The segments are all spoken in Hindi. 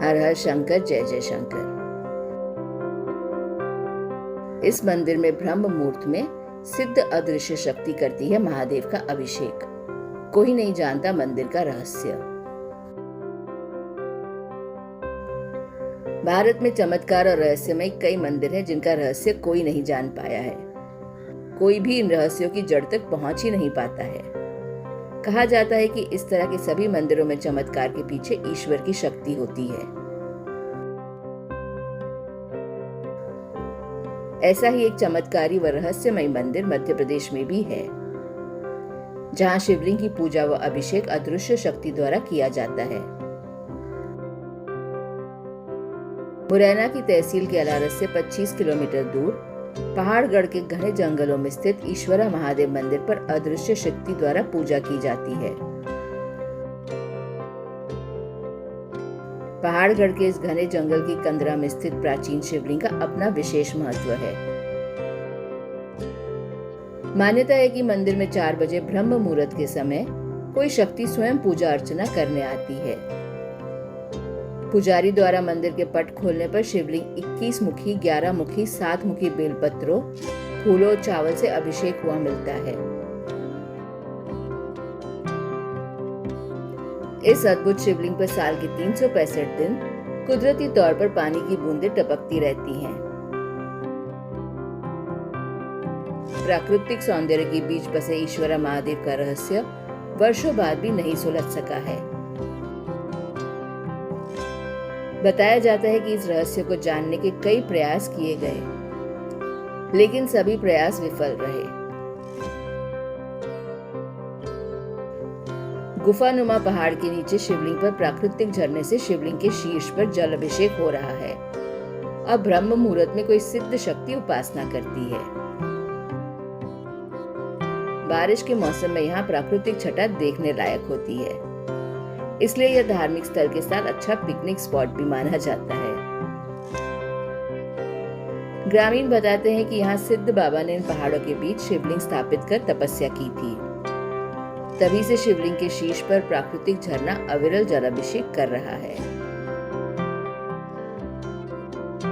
हर हर शंकर, जय जय शंकर। इस मंदिर में ब्रह्म मुहूर्त में सिद्ध अदृश्य शक्ति करती है महादेव का अभिषेक। कोई नहीं जानता मंदिर का रहस्य। भारत में चमत्कार और रहस्यमय कई मंदिर हैं जिनका रहस्य कोई नहीं जान पाया है। कोई भी इन रहस्यों की जड़ तक पहुंच ही नहीं पाता है। कहा जाता है कि इस तरह के सभी मंदिरों में चमत्कार के पीछे ईश्वर की शक्ति होती है। ऐसा ही एक चमत्कारी व रहस्यमय मंदिर मध्य प्रदेश में भी है, जहां शिवलिंग की पूजा व अभिषेक अदृश्य शक्ति द्वारा किया जाता है। मुरैना की तहसील के अलारस से 25 किलोमीटर दूर पहाड़गढ़ के घने जंगलों में स्थित ईश्वरा महादेव मंदिर पर अदृश्य शक्ति द्वारा पूजा की जाती है। पहाड़गढ़ के इस घने जंगल की कंदरा में स्थित प्राचीन शिवलिंग का अपना विशेष महत्व है। मान्यता है कि मंदिर में 4 बजे ब्रह्म मुहूर्त के समय कोई शक्ति स्वयं पूजा अर्चना करने आती है। पुजारी द्वारा मंदिर के पट खोलने पर शिवलिंग 21 मुखी, 11 मुखी, 7 मुखी बेलपत्रों, फूलों और चावल से अभिषेक हुआ मिलता है। इस अद्भुत शिवलिंग पर साल के 365 दिन कुदरती तौर पर पानी की बूंदें टपकती रहती हैं। प्राकृतिक सौंदर्य के बीच बसे ईश्वरा महादेव का रहस्य वर्षों बाद भी नहीं सुलझ सका है। बताया जाता है कि इस रहस्य को जानने के कई प्रयास किए गए, लेकिन सभी प्रयास विफल रहे। गुफानुमा पहाड़ के नीचे शिवलिंग पर प्राकृतिक झरने से शिवलिंग के शीर्ष पर जल अभिषेक हो रहा है। अब ब्रह्म मुहूर्त में कोई सिद्ध शक्ति उपासना करती है। बारिश के मौसम में यहाँ प्राकृतिक छटा देखने लायक होती है, इसलिए यह धार्मिक स्थल के साथ अच्छा पिकनिक स्पॉट भी माना जाता है। ग्रामीण बताते हैं कि यहाँ सिद्ध बाबा ने इन पहाड़ों के बीच शिवलिंग स्थापित कर तपस्या की थी। तभी से शिवलिंग के शीर्ष पर प्राकृतिक झरना अविरल जलाभिषेक कर रहा है।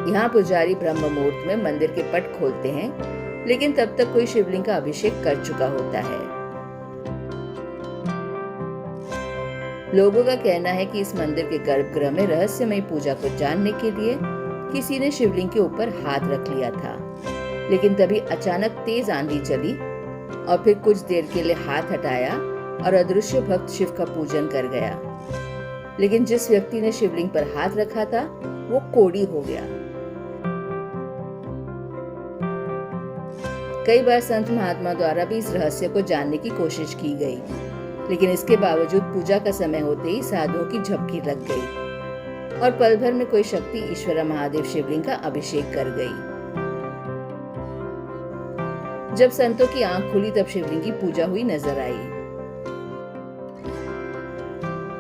यहाँ पुजारी ब्रह्म मुहूर्त में मंदिर के पट खोलते हैं, लेकिन तब तक कोई शिवलिंग का अभिषेक कर चुका होता है। लोगों का कहना है कि इस मंदिर के गर्भगृह में रहस्यमय पूजा को जानने के लिए किसी ने शिवलिंग के ऊपर हाथ रख लिया था, लेकिन तभी अचानक तेज आंधी चली और फिर कुछ देर के लिए हाथ हटाया और अदृश्य भक्त शिव का पूजन कर गया। लेकिन जिस व्यक्ति ने शिवलिंग पर हाथ रखा था वो कोढ़ी हो गया। कई बार संत महात्मा द्वारा भी इस रहस्य को जानने की कोशिश की गई, लेकिन इसके बावजूद पूजा का समय होते ही साधुओं की झपकी लग गई और पल भर में कोई शक्ति ईश्वरा महादेव शिवलिंग का अभिषेक कर गई। जब संतों की आंख खुली तब शिवलिंग की पूजा हुई नजर आई।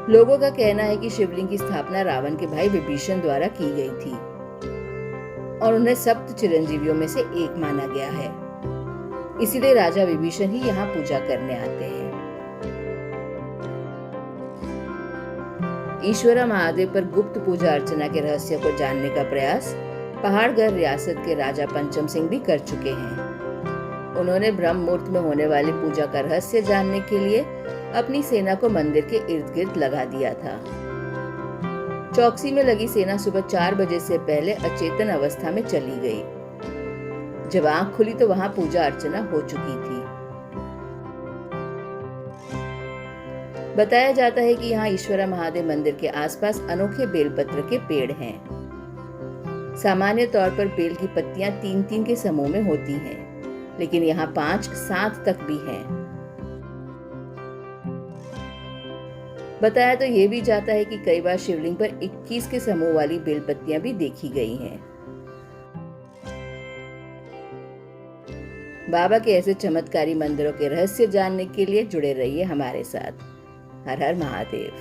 लोगों का कहना है कि शिवलिंग की स्थापना रावण के भाई विभीषण द्वारा की गई थी और उन्हें सप्त चिरंजीवियों में से एक माना गया है। इसीलिए राजा विभीषण ही यहाँ पूजा करने आते हैं। ईश्वरा महादेव पर गुप्त पूजा अर्चना के रहस्य को जानने का प्रयास पहाड़गढ़ रियासत के राजा पंचम सिंह भी कर चुके हैं। उन्होंने ब्रह्म मुहूर्त में होने वाली पूजा का रहस्य जानने के लिए अपनी सेना को मंदिर के इर्द गिर्द लगा दिया था। चौकसी में लगी सेना सुबह 4 बजे से पहले अचेतन अवस्था में चली गई। जब आंख खुली तो वहां पूजा अर्चना हो चुकी थी। बताया जाता है कि यहाँ ईश्वरा महादेव मंदिर के आसपास अनोखे बेलपत्र के पेड़ हैं। सामान्य तौर पर बेल की पत्तियां 3-3 के समूह में होती हैं, लेकिन यहाँ 5-7 तक भी हैं। बताया तो ये भी जाता है कि कई बार शिवलिंग पर 21 के समूह वाली बेलपत्तियां भी देखी गई हैं। बाबा के ऐसे चमत्कारी मंदिरों के रहस्य जानने के लिए जुड़े रहिए हमारे साथ। हर हर महादेव।